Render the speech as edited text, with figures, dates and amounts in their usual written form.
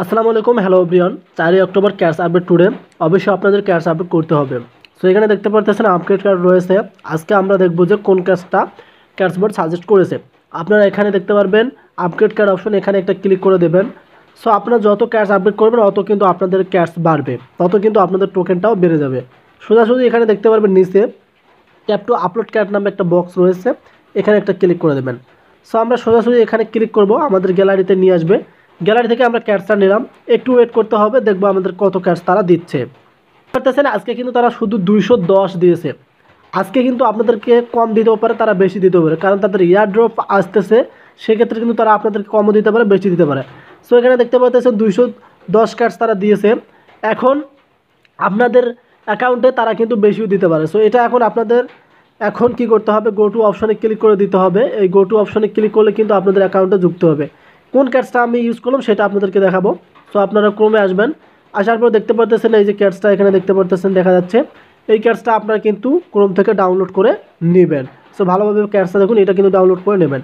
আসসালামু আলাইকুম, hello everyone. 4 October cash update today. অবশ্যই আপনাদের ক্যাশ আপডেট করতে হবে। সো এখানে দেখতে পারতেছেন আপডেট কার্ড রয়েছে। আজকে আমরা দেখব যে কোন ক্যাশটা ক্যাশবোর্ড সাজেস্ট করেছে। আপনারা এখানে দেখতে পারবেন আপডেট কার্ড অপশন, এখানে একটা ক্লিক করে দেবেন। সো আপনারা যত ক্যাশ আপডেট করবেন তত কিন্তু আপনাদের ক্যাশ বাড়বে, তত কিন্তু আপনাদের টোকেনটাও বেড়ে যাবে। সোজাসুজি এখানে দেখতে পারবেন নিচে ট্যাপ টু আপলোড কার্ড নামে একটা বক্স রয়েছে, এখানে একটা ক্লিক করে দেবেন। সো আমরা সোজাসুজি এখানে ক্লিক করব, আমাদের গ্যালারিতে নিয়ে আসবে। গ্যালারি থেকে আমরা ক্যাশটা নিলাম, একটু ওয়েট করতে হবে, দেখবো আমাদের কত ক্যাশ তারা দিচ্ছে। করতেছেন আজকে কিন্তু তারা শুধু 210 দিয়েছে। আজকে কিন্তু আপনাদেরকে কম দিতেও পারে, তারা বেশি দিতেও পারে, কারণ তাদের ইয়ার ড্রপ আসতেছে। সেক্ষেত্রে কিন্তু তারা আপনাদেরকে কমও দিতে পারে, বেশি দিতে পারে। সো এখানে দেখতে পাচ্ছেন 210 ক্যাশ তারা দিয়েছে। এখন আপনাদের অ্যাকাউন্টে তারা কিন্তু বেশিও দিতে পারে। সো এটা এখন আপনাদের এখন কি করতে হবে, গো টু অপশনে ক্লিক করে দিতে হবে। এই গো টু অপশনে ক্লিক করলে কিন্তু আপনাদের অ্যাকাউন্টে যুক্ত হবে। কোন ক্যাটসটা আমি ইউজ করলাম সেটা আপনাদেরকে দেখাবো। সো আপনারা ক্রমে আসবেন, আসার পর দেখতে পারতেছেন এই যে ক্যাটসটা এখানে দেখতে পারতেছেন দেখা যাচ্ছে। এই ক্যাটসটা আপনারা কিন্তু ক্রোম থেকে ডাউনলোড করে নেবেন। সো ভালোভাবে ক্যাটসটা দেখুন, এটা কিন্তু ডাউনলোড করে নেবেন।